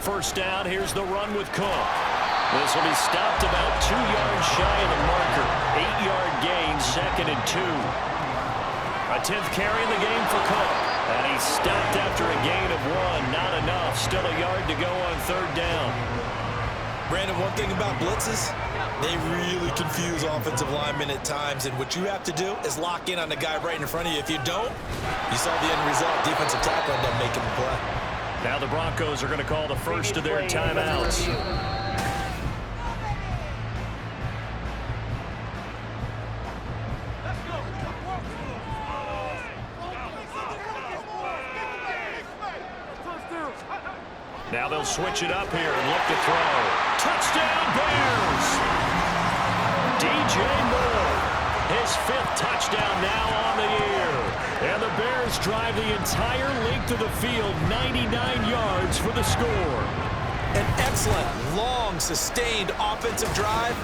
first down. Here's the run with Cook. This will be stopped about 2 yards shy of the marker. 8-yard gain, 2nd and 2. A 10th carry in the game for Cook. And he's stopped after a gain of 1. Not enough. Still a yard to go on 3rd down. Brandon, one thing about blitzes, they really confuse offensive linemen at times. And what you have to do is lock in on the guy right in front of you. If you don't, you saw the end result. Defensive tackle ended up making the play. Now the Broncos are going to call the first of their timeouts. Now they'll switch it up here and look to throw. Touchdown, Bears! DJ Moore, his 5th touchdown now on the year. And the Bears drive the entire length of the field, 99 yards for the score. An excellent, long, sustained offensive drive.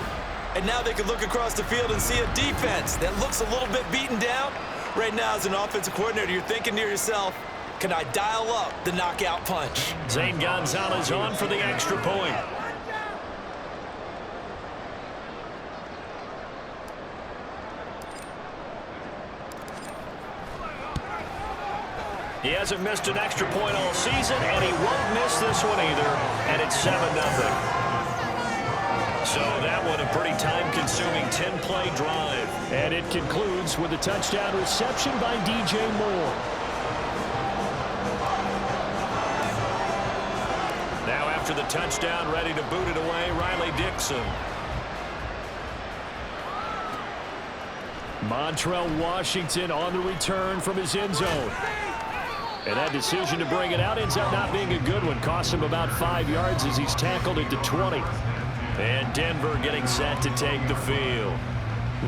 And now they can look across the field and see a defense that looks a little bit beaten down. Right now, as an offensive coordinator, you're thinking to yourself, can I dial up the knockout punch? Zane Gonzalez on for the extra point. He hasn't missed an extra point all season, and he won't miss this one either, and it's 7-0. So that one a pretty time-consuming 10-play drive. And it concludes with a touchdown reception by DJ Moore. Now after the touchdown, ready to boot it away, Riley Dixon. Montrell Washington on the return from his end zone. And that decision to bring it out ends up not being a good one. Cost him about 5 yards as he's tackled into 20. And Denver getting set to take the field.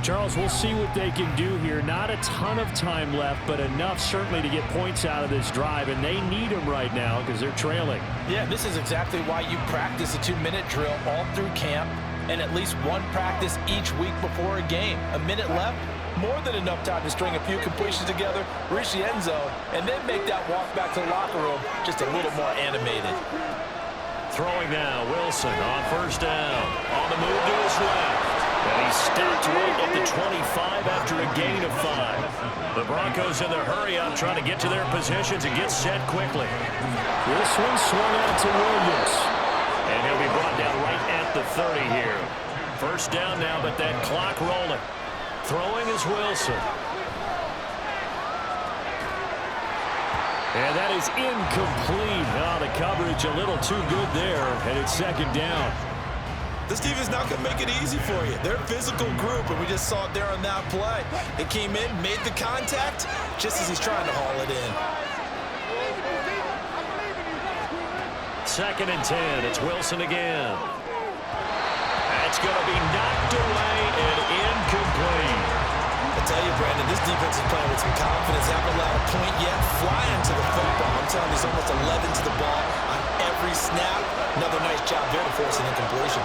Charles, we'll see what they can do here. Not a ton of time left, but enough certainly to get points out of this drive. And they need them right now because they're trailing. Yeah, this is exactly why you practice a 2-minute drill all through camp and at least one practice each week before a game. A minute left, more than enough time to string a few completions together, reach the end zone, and then make that walk back to the locker room just a little more animated. Throwing now, Wilson on first down. On the move to his left. And he's stopped right at the 25 after a gain of 5. The Broncos in their hurry-up trying to get to their positions and get set quickly. This one swung out to Williams. And he'll be brought down right at the 30 here. First down now, but that clock rolling. Throwing is Wilson. And that is incomplete. Oh, the coverage a little too good there, and it's 2nd down. This defense not going to make it easy for you. They're a physical group, and we just saw it there on that play. They came in, made the contact, just as he's trying to haul it in. 2nd and 10. It's Wilson again. That's going to be knocked away and incomplete. I tell you, Brandon, this defense is playing with some confidence. Haven't allowed a point yet. Flying to the football. I'm telling you, he's almost 11 to the ball on every snap. Another nice job there to force an incompletion.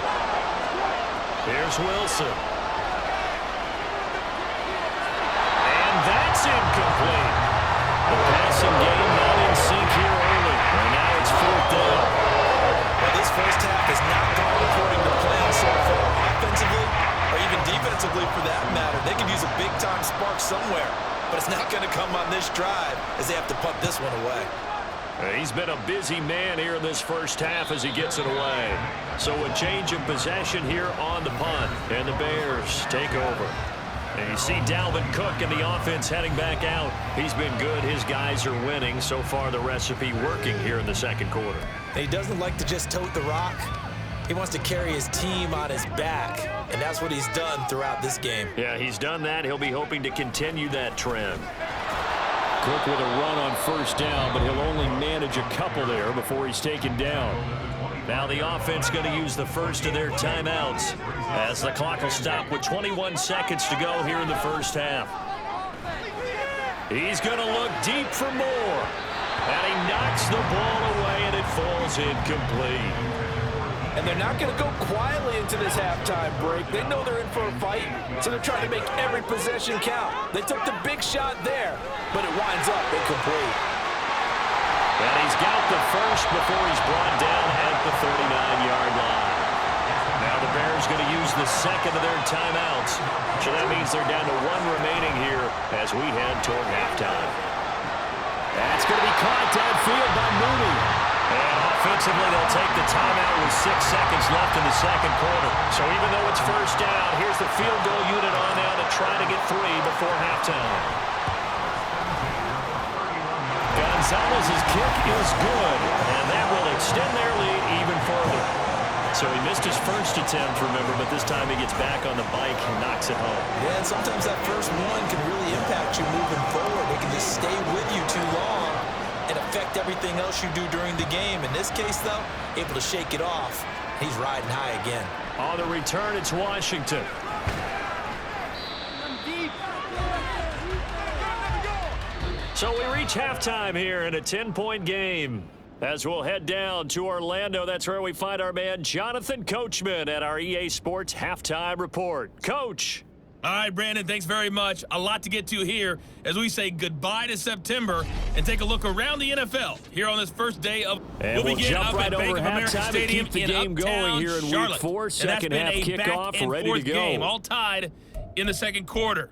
Here's Wilson. And that's incomplete. The passing game not in sync here early. And now it's 4th down. Well, this first half has not gone according to plan so far. Offensively, or even defensively for that matter. They could use a big-time spark somewhere. But it's not going to come on this drive as they have to punt this one away. He's been a busy man here in this first half as he gets it away. So a change of possession here on the punt. And the Bears take over. And you see Dalvin Cook in the offense heading back out. He's been good. His guys are winning. So far, the recipe working here in the 2nd quarter. He doesn't like to just tote the rock. He wants to carry his team on his back. And that's what he's done throughout this game. Yeah, he's done that. He'll be hoping to continue that trend. Cook with a run on first down, but he'll only manage a couple there before he's taken down. Now the offense going to use the first of their timeouts as the clock will stop with 21 seconds to go here in the first half. He's going to look deep for more. And he knocks the ball away, and it falls incomplete. And they're not going to go quietly into this halftime break. They know they're in for a fight, so they're trying to make every possession count. They took the big shot there, but it winds up incomplete. And he's got the first before he's brought down at the 39-yard line. Now the Bears going to use the second of their timeouts. So that means they're down to one remaining here as we head toward halftime. That's going to be caught downfield by Mooney. And offensively, they'll take the timeout with 6 seconds left in the second quarter. So even though it's first down, here's the field goal unit on now to try to get 3 before halftime. Gonzalez's kick is good, and that will extend their lead even further. So he missed his first attempt, remember, but this time he gets back on the bike and knocks it home. Yeah, and sometimes that first one can really impact you moving forward. It can just stay with you too long and affect everything else you do during the game. In this case, though, able to shake it off. He's riding high again. On the return, it's Washington. So we reach halftime here in a 10-point game. As we'll head down to Orlando, that's where we find our man Jonathan Coachman at our EA Sports Halftime Report. Coach. All right, Brandon, thanks very much. A lot to get to here as we say goodbye to September and take a look around the NFL here on this first day of. And we'll begin jump up right at Bank over of America halftime Stadium to keep the in game Uptown going here in Charlotte. Week 4. And Second half that's been a kickoff, back and ready to forth go. Game, all tied in the second quarter.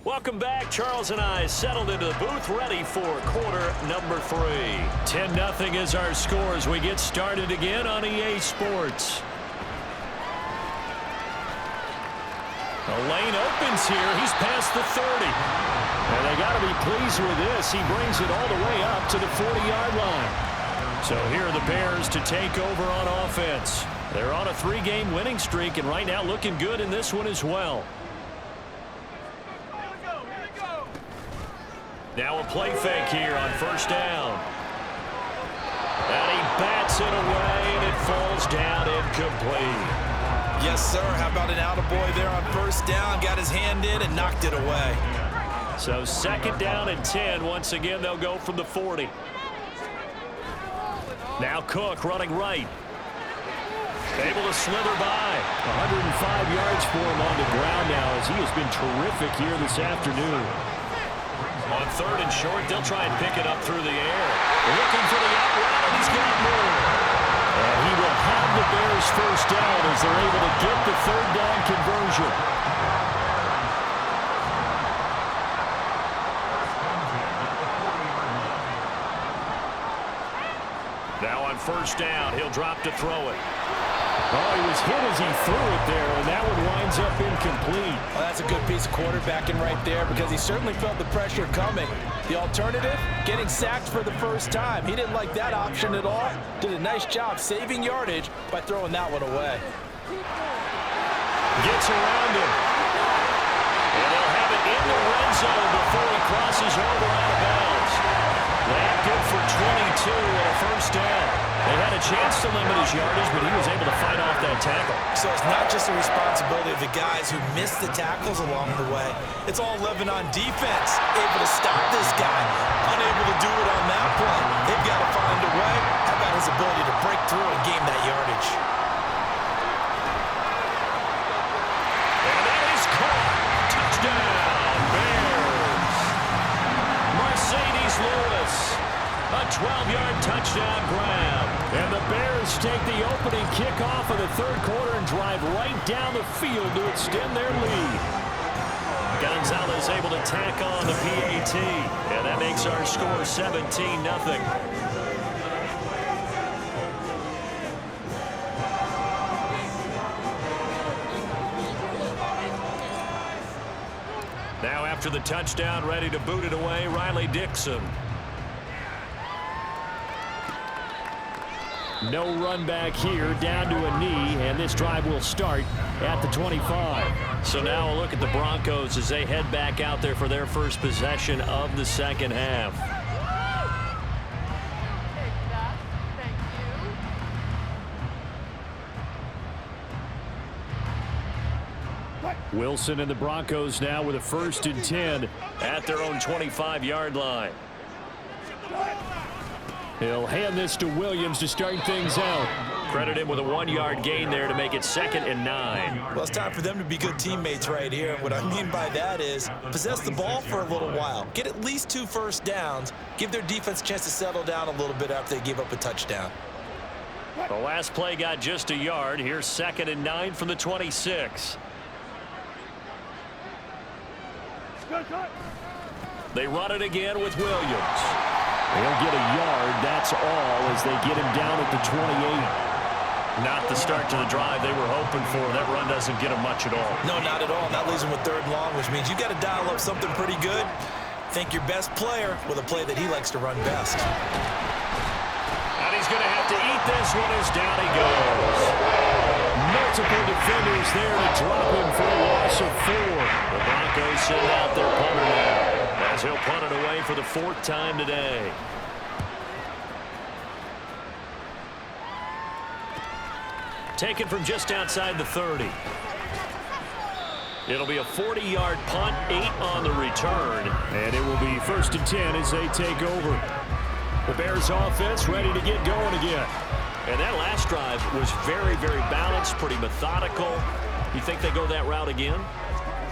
Welcome back. Charles and I settled into the booth, ready for quarter number 3. 10-0 is our score as we get started again on EA Sports. The lane opens here. He's past the 30. And they got to be pleased with this. He brings it all the way up to the 40-yard line. So here are the Bears to take over on offense. They're on a 3-game winning streak, and right now looking good in this one as well. Now a play fake here on first down. And he bats it away, and it falls down incomplete. Yes, sir. How about an attaboy there on first down? Got his hand in and knocked it away. So second down and 10. Once again, they'll go from the 40. Now Cook running right. Able to slither by. 105 yards for him on the ground now as he has been terrific here this afternoon. On third and short, they'll try and pick it up through the air. Looking for the out route, and he's got more. And he will have the Bears first down as they're able to get the third down conversion. Now on first down, he'll drop to throw it. Oh, he was hit as he threw it there, and that one winds up incomplete. Well, that's a good piece of quarterbacking right there because he certainly felt the pressure coming. The alternative, getting sacked for the first time. He didn't like that option at all. Did a nice job saving yardage by throwing that one away. Gets around him. And they'll have it in the red zone before he crosses over out of bounds. That good for 22 and a first down. They had a chance to limit his yardage, but he was able to fight off that tackle. So it's not just the responsibility of the guys who missed the tackles along the way. It's all living on defense. Able to stop this guy. Unable to do it on that play. They've got to find a way. How about his ability to break through and gain that yardage? And that is caught. Touchdown, Bears. Mercedes Lewis. A 12-yard touchdown grab. And the Bears take the opening kickoff of the third quarter and drive right down the field to extend their lead. Gonzalez able to tack on the PAT. And that makes our score 17-0. Now after the touchdown, ready to boot it away, Riley Dixon. No run back here, down to a knee, and this drive will start at the 25. So now a look at the Broncos as they head back out there for their first possession of the second half. Wilson and the Broncos now with a 1st and 10 at their own 25-yard line. He'll hand this to Williams to start things out. Credit him with a 1-yard gain there to make it 2nd and 9. Well, it's time for them to be good teammates right here. What I mean by that is possess the ball for a little while. Get at least 2 first downs. Give their defense a chance to settle down a little bit after they give up a touchdown. The last play got just a yard. Here's 2nd and 9 from the 26. They run it again with Williams. They'll get a yard, that's all, as they get him down at the 28. Not the start to the drive they were hoping for. That run doesn't get them much at all. No, not at all. That leaves them with 3rd and long, which means you got to dial up something pretty good. Think your best player with a play that he likes to run best. And he's going to have to eat this one as down he goes. Multiple defenders there to drop him for a loss of 4. The Broncos send out their punter now, as he'll punt it away for the 4th time today. Taken from just outside the 30. It'll be a 40-yard punt, 8 on the return. And it will be 1st and 10 as they take over. The Bears offense ready to get going again. And that last drive was very, very balanced, pretty methodical. You think they go that route again?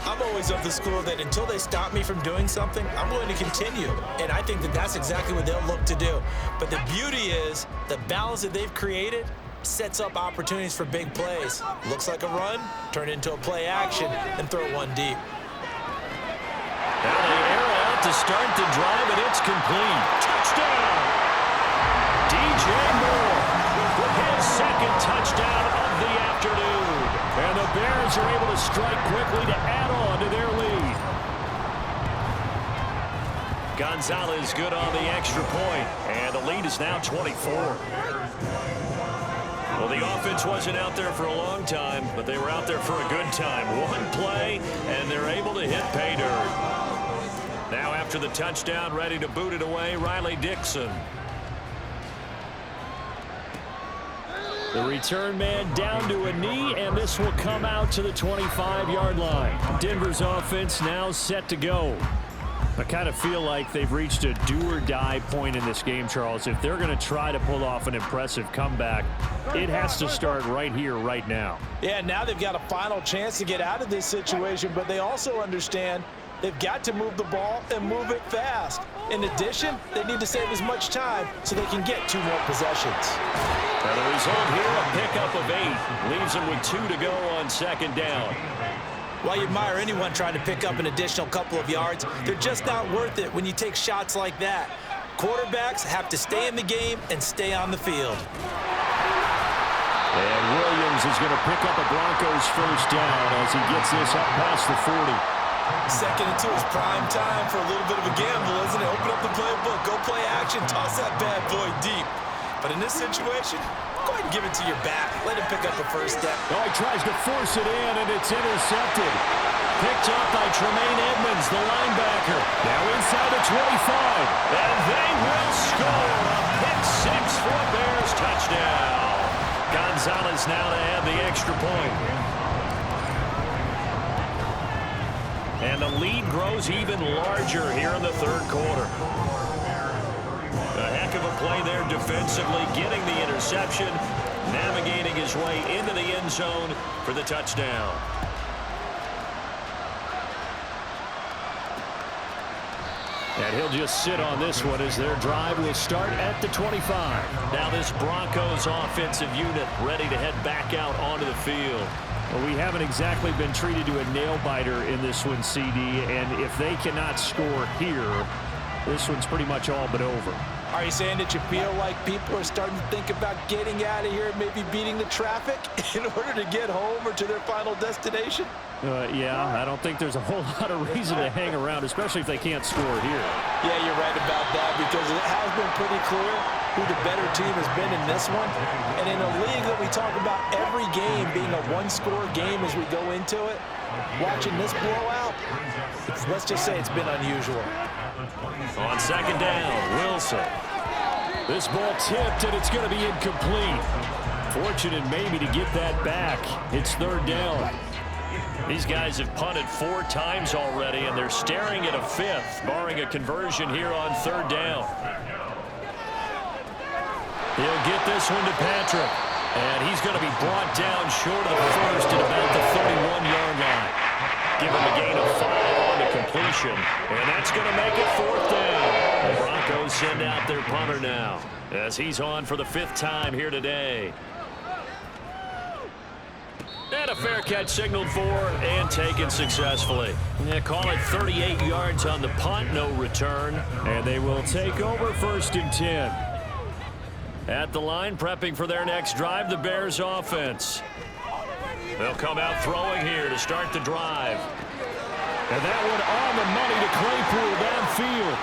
I'm always of the school that until they stop me from doing something, I'm going to continue. And I think that that's exactly what they'll look to do. But the beauty is the balance that they've created sets up opportunities for big plays. Looks like a run, turn it into a play action, and throw one deep. Now they air out to start the drive, and it's complete. Touchdown! DJ Moore with his 2nd touchdown of the afternoon. And the Bears are able to strike quickly to add on to their lead. Gonzalez good on the extra point, and the lead is now 24. Well, the offense wasn't out there for a long time, but they were out there for a good time. One play, and they're able to hit pay dirt. Now after the touchdown, ready to boot it away, Riley Dixon. The return man down to a knee, and this will come out to the 25-yard line. Denver's offense now set to go. I kind of feel like they've reached a do-or-die point in this game, Charles. If they're going to try to pull off an impressive comeback, it has to start right here, right now. Yeah, now they've got a final chance to get out of this situation, but they also understand they've got to move the ball and move it fast. In addition, they need to save as much time so they can get 2 more possessions. And the result here, a pickup of 8. Leaves them with 2 to go on 2nd down. While you admire anyone trying to pick up an additional couple of yards, they're just not worth it when you take shots like that. Quarterbacks have to stay in the game and stay on the field. And Williams is going to pick up a Broncos 1st down as he gets this up past the 40. 2nd and 2 is prime time for a little bit of a gamble, isn't it? Open up the playbook, go play action, toss that bad boy deep. But in this situation, go ahead and give it to your back. Let him pick up the 1st step. Oh, he tries to force it in, and it's intercepted. Picked up by Tremaine Edmonds, the linebacker. Now inside the 25. And they will score a pick 6 for a Bears touchdown. Gonzalez now to add the extra point. And the lead grows even larger here in the 3rd quarter. A heck of a play there defensively, getting the interception, navigating his way into the end zone for the touchdown. And he'll just sit on this one as their drive will start at the 25. Now this Broncos offensive unit ready to head back out onto the field. Well, we haven't exactly been treated to a nail-biter in this one, CD, and if they cannot score here, this one's pretty much all but over. Are you saying that you feel like people are starting to think about getting out of here and maybe beating the traffic in order to get home or to their final destination? Yeah, I don't think there's a whole lot of reason to hang around, especially if they can't score here. Yeah, you're right about that because it has been pretty clear who the better team has been in this one. And in a league that we talk about every game being a one-score game as we go into it, watching this blowout, let's just say it's been unusual. On 2nd down, Wilson. This ball tipped, and it's going to be incomplete. Fortunate maybe to get that back. It's 3rd down. These guys have punted 4 times already, and they're staring at a 5th, barring a conversion here on 3rd down. He'll get this one to Patrick. And he's going to be brought down short of the first at about the 31-yard line. Give him a gain of 5 on the completion. And that's going to make it 4th down. The Broncos send out their punter now as he's on for the 5th time here today. And a fair catch signaled for and taken successfully. Yeah, call it 38 yards on the punt, no return. And they will take over 1st and 10. At the line, prepping for their next drive, the Bears offense. They'll come out throwing here to start the drive. And that one on the money to Claypool downfield.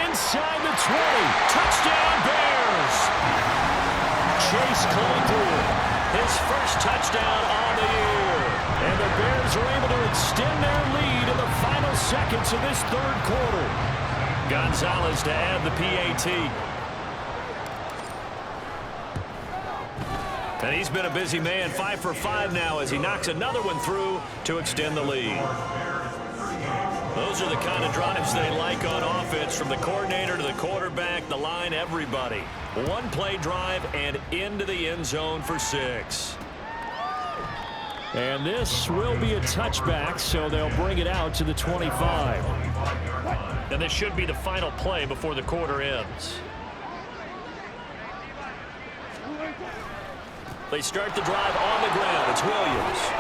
Inside the 20. Touchdown, Bears! Chase Claypool, his first touchdown on the year. And the Bears are able to extend their lead in the final seconds of this 3rd quarter. Gonzalez to add the PAT. And he's been a busy man, 5 for 5 now as he knocks another one through to extend the lead. Those are the kind of drives they like on offense, from the coordinator to the quarterback, the line, everybody. One play drive and into the end zone for 6. And this will be a touchback, so they'll bring it out to the 25. And this should be the final play before the quarter ends. They start the drive on the ground. It's Williams.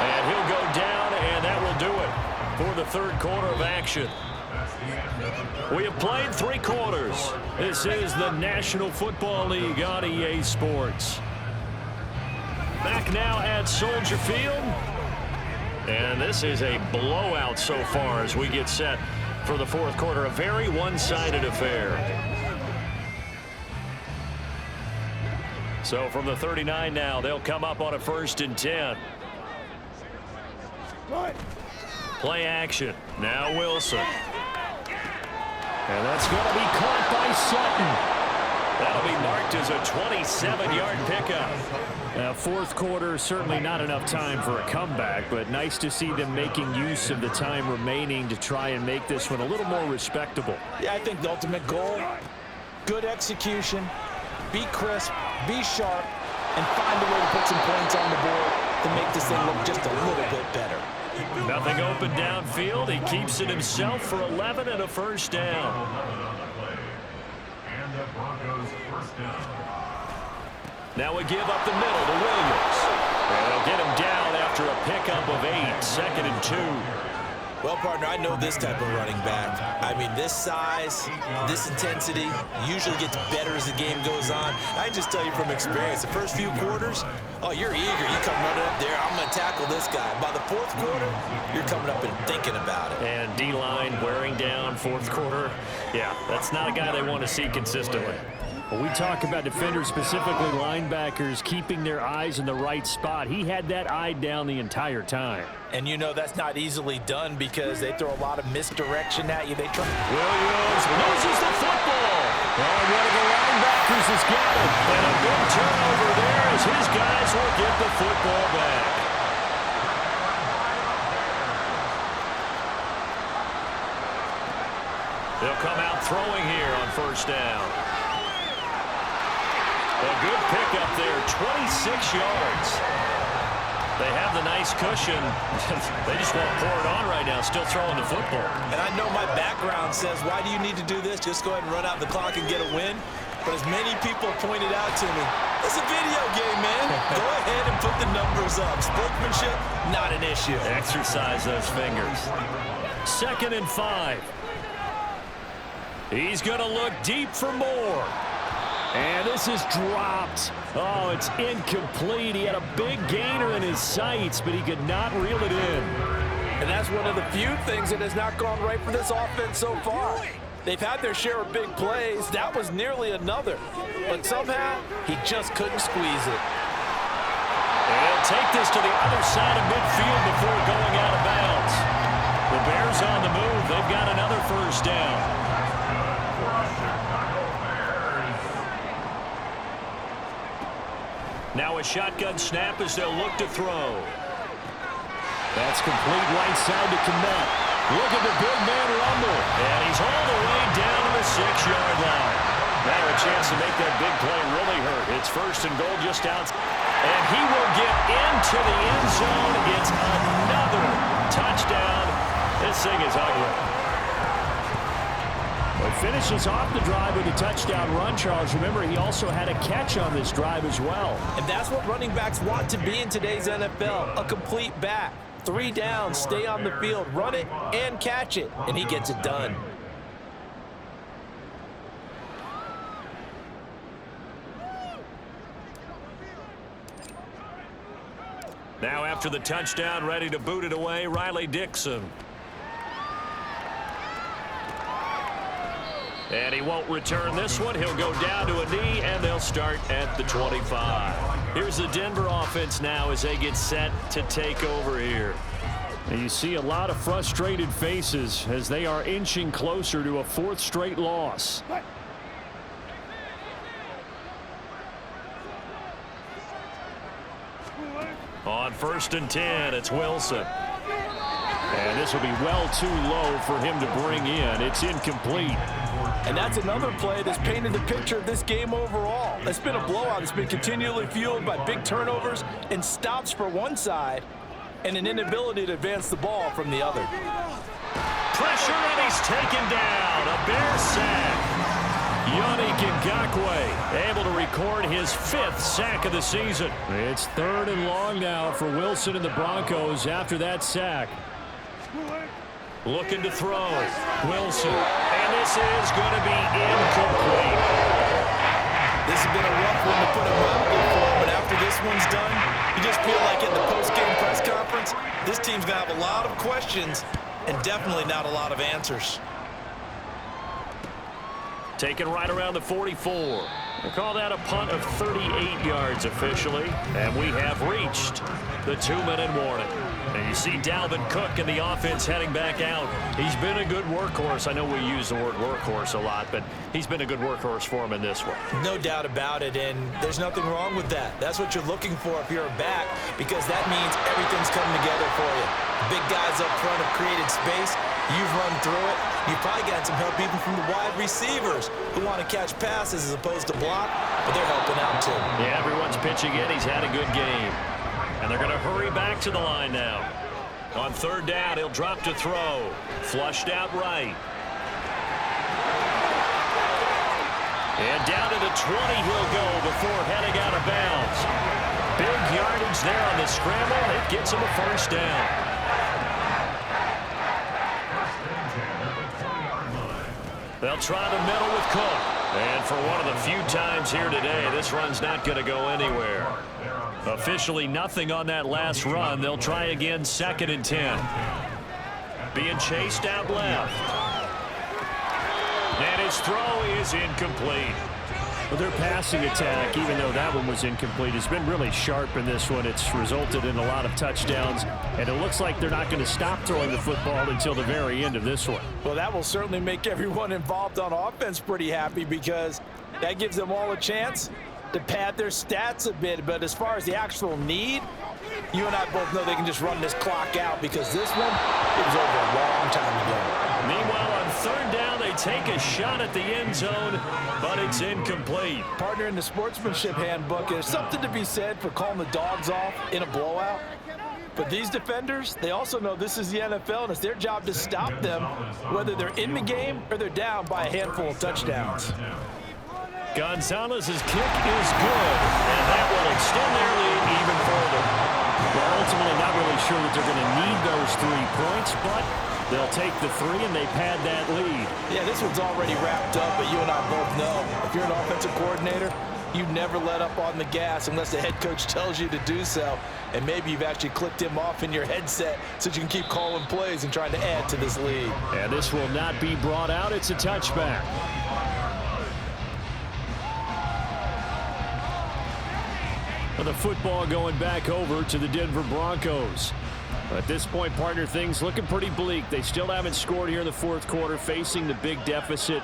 And he'll go down, and that will do it for the 3rd quarter of action. We have played 3 quarters. This is the National Football League on EA Sports. Back now at Soldier Field. And this is a blowout so far as we get set for the 4th quarter. A very one-sided affair. So from the 39 now, they'll come up on a 1st and 10. Play action. Now Wilson. And that's going to be caught by Sutton. That'll be marked as a 27-yard pickup. Now, 4th quarter, certainly not enough time for a comeback, but nice to see them making use of the time remaining to try and make this one a little more respectable. Yeah, I think the ultimate goal, good execution, be crisp, be sharp, and find a way to put some points on the board to make this thing look just a little bit better. Nothing open downfield. He keeps it himself for 11 and a 1st down. Now we give up the middle to Williams. And they'll get him down after a pickup of 8, 2nd and 2. Well, partner, I know this type of running back. I mean, this size, this intensity usually gets better as the game goes on. I can just tell you from experience, the first few quarters, oh, you're eager. You come running up there, I'm going to tackle this guy. By the 4th quarter, you're coming up and thinking about it. And D-line wearing down 4th quarter. Yeah, that's not a guy they want to see consistently. When we talk about defenders, specifically linebackers, keeping their eyes in the right spot, he had that eye down the entire time. And you know that's not easily done because they throw a lot of misdirection at you. Williams loses the football. And one of the linebackers has got it. And a big turnover there as his guys will get the football back. They'll come out throwing here on 1st down. A good pickup there, 26 yards. They have the nice cushion. They just won't pour it on right now, still throwing the football. And I know my background says, why do you need to do this? Just go ahead and run out the clock and get a win. But as many people pointed out to me, it's a video game, man. Go ahead and put the numbers up. Sportsmanship, not an issue. Exercise those fingers. 2nd and 5. He's going to look deep for more. And this is dropped. Oh, it's incomplete. He had a big gainer in his sights, but he could not reel it in. And that's one of the few things that has not gone right for this offense so far. They've had their share of big plays. That was nearly another. But somehow, he just couldn't squeeze it. And he'll take this to the other side of midfield before going out of bounds. The Bears on the move. They've got another 1st down. Now a shotgun snap as they'll look to throw. That's complete right side to Kmet. Look at the big man rumble. And he's all the way down to the 6-yard line. Now a chance to make that big play really hurt. It's first and goal just out. And he will get into the end zone. It's another touchdown. This thing is ugly. Well, he finishes off the drive with a touchdown run, Charles. Remember, he also had a catch on this drive as well. And that's what running backs want to be in today's NFL, a complete back. 3 downs, stay on the field, run it, and catch it, and he gets it done. Now after the touchdown, ready to boot it away, Riley Dixon. And he won't return this one. He'll go down to a knee, and they'll start at the 25. Here's the Denver offense now as they get set to take over here. And you see a lot of frustrated faces as they are inching closer to a 4th straight loss. On 1st and 10, it's Wilson. And this will be well too low for him to bring in. It's incomplete. And that's another play that's painted the picture of this game overall. It's been a blowout. It's been continually fueled by big turnovers and stops for one side and an inability to advance the ball from the other. Pressure, and he's taken down. A Bear sack. Yannick Ngakoue able to record his 5th sack of the season. It's 3rd and long now for Wilson and the Broncos after that sack. Looking to throw. Wilson. And this is going to be incomplete. This has been a rough one to put it mildly for, but after this one's done, you just feel like in the post-game press conference, this team's going to have a lot of questions and definitely not a lot of answers. Taken right around the 44. We'll call that a punt of 38 yards officially, and we have reached the 2-minute warning. And you see Dalvin Cook in the offense heading back out. He's been a good workhorse. I know we use the word workhorse a lot, but he's been a good workhorse for him in this one. No doubt about it, and there's nothing wrong with that. That's what you're looking for if you're a back, because that means everything's coming together for you. Big guys up front have created space. You've run through it. You've probably got some help even from the wide receivers who want to catch passes as opposed to block, but they're helping out too. Yeah, everyone's pitching in. He's had a good game. And they're going to hurry back to the line now. On 3rd down, he'll drop to throw. Flushed out right. And down to the 20 he'll go before heading out of bounds. Big yardage there on the scramble. It gets him a 1st down. They'll try the middle with Cook. And for one of the few times here today, this run's not going to go anywhere. Officially nothing on that last run. They'll try again 2nd and 10. Being chased out left. And his throw is incomplete. Well, their passing attack, even though that one was incomplete, has been really sharp in this one. It's resulted in a lot of touchdowns, and it looks like they're not going to stop throwing the football until the very end of this one. Well, that will certainly make everyone involved on offense pretty happy because that gives them all a chance to pad their stats a bit. But as far as the actual need, you and I both know they can just run this clock out because this one, it was over a long time ago. Meanwhile, on 3rd down, they take a shot at the end zone, but it's incomplete. Partner, in the sportsmanship handbook, there's something to be said for calling the dogs off in a blowout. But these defenders, they also know this is the NFL, and it's their job to stop them, whether they're in the game or they're down by a handful of touchdowns. Gonzalez's kick is good, and that will extend their lead even further. Well, ultimately, not really sure that they're going to need those 3 points, but they'll take the 3 and they pad that lead. Yeah, this one's already wrapped up, but you and I both know if you're an offensive coordinator, you never let up on the gas unless the head coach tells you to do so. And maybe you've actually clicked him off in your headset so you can keep calling plays and trying to add to this lead. And this will not be brought out. It's a touchback. The football going back over to the Denver Broncos. At this point, partner, things looking pretty bleak. They still haven't scored here in the 4th quarter, facing the big deficit.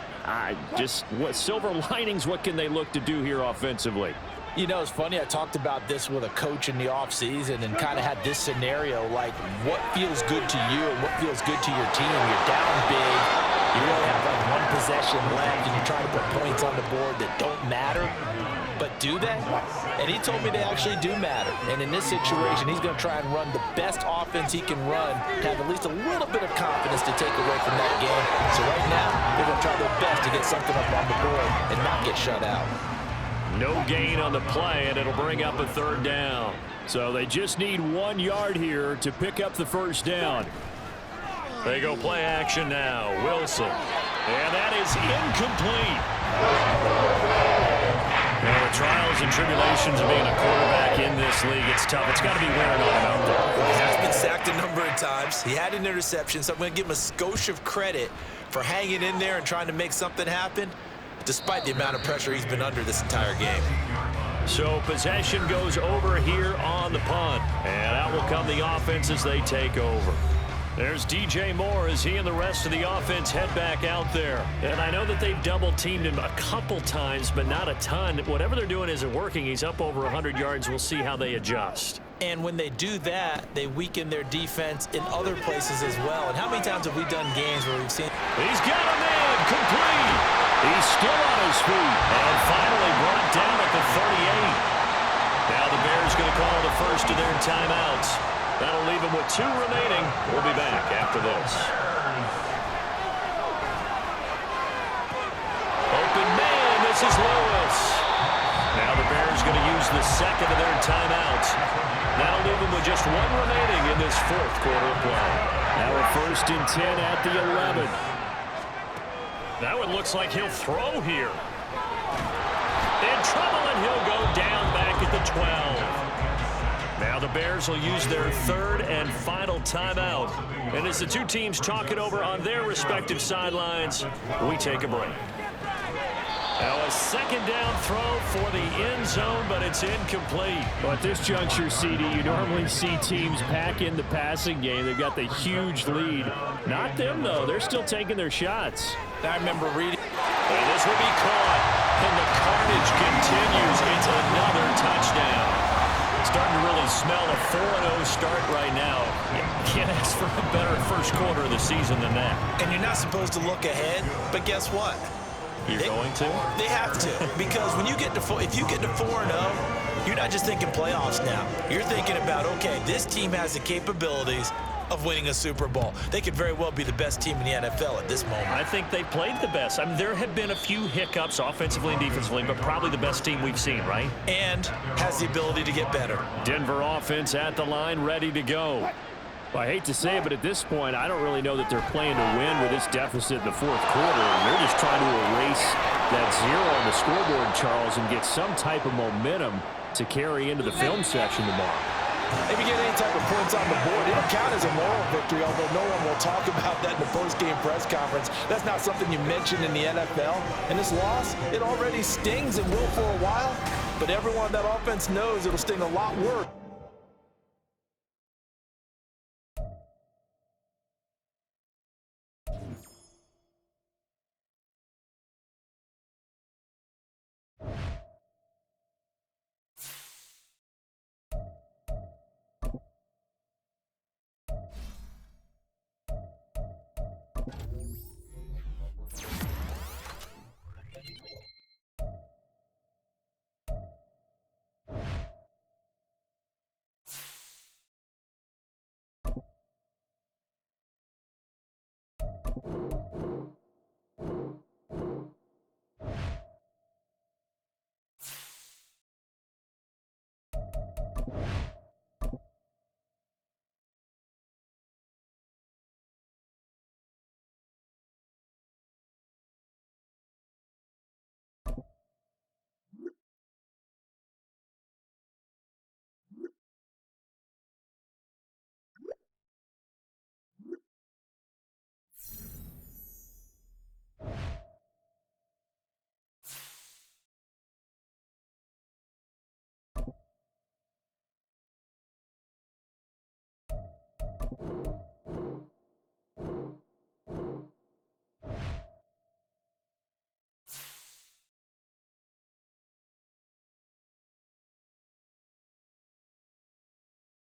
What silver linings, what can they look to do here offensively? You know, it's funny, I talked about this with a coach in the offseason and kind of had this scenario, like what feels good to you and what feels good to your team. You're down big. You really have like one possession left and you're trying to put points on the board that don't matter, but do they? And he told me they actually do matter. And in this situation, he's going to try and run the best offense he can run to have at least a little bit of confidence to take away from that game. So right now, they're going to try their best to get something up on the board and not get shut out. No gain on the play, and it'll bring up a 3rd down. So they just need 1 yard here to pick up the 1st down. They go play action now. Wilson. And that is incomplete. Now, the trials and tribulations of being a quarterback in this league, it's tough. It's got to be wearing on him out there. He has been sacked a number of times. He had an interception, so I'm going to give him a skosh of credit for hanging in there and trying to make something happen, despite the amount of pressure he's been under this entire game. So possession goes over here on the punt. And out will come the offense as they take over. There's DJ Moore as he and the rest of the offense head back out there. And I know that they've double-teamed him a couple times, but not a ton. Whatever they're doing isn't working. He's up over 100 yards. We'll see how they adjust. And when they do that, they weaken their defense in other places as well. And how many times have we done games where we've seen... He's got a man complete. He's still on his feet. And finally brought down at the 38. Now the Bears going to call the first of their timeouts. That'll leave him with 2 remaining. We'll be back after this. Open man, this is Lewis. Now the Bears going to use the second of their timeouts. That'll leave him with just 1 remaining in this 4th quarter of play. Now a 1st and 10 at the 11. That one looks like he'll throw here. In trouble, and he'll go down back at the 12. Now the Bears will use their 3rd and final timeout. And as the 2 teams talk it over on their respective sidelines, we take a break. Now a 2nd down throw for the end zone, but it's incomplete. Well, at this juncture, CD, you normally see teams pack in the passing game. They've got the huge lead. Not them, though. They're still taking their shots. I remember reading... And this will be caught. And the carnage continues. It's another touchdown. Starting to really smell a 4-0 start right now. You can't ask for a better first quarter of the season than that. And you're not supposed to look ahead, but guess what? You're going to? They have to, because when you get to if you get to 4-0, you're not just thinking playoffs now. You're thinking about, okay, this team has the capabilities of winning a Super Bowl. They could very well be the best team in the NFL at this moment. I think they played the best. I mean, there have been a few hiccups offensively and defensively, but probably the best team we've seen, right? And has the ability to get better. Denver offense at the line, ready to go. Well, I hate to say it, but at this point, I don't really know that they're playing to win with this deficit in the 4th quarter. They're just trying to erase that 0 on the scoreboard, Charles, and get some type of momentum to carry into the film section tomorrow. If you get any type of points on the board, it'll count as a moral victory, although no one will talk about that in the post-game press conference. That's not something you mention in the NFL. And this loss, it already stings and will for a while, but everyone on that offense knows it'll sting a lot worse.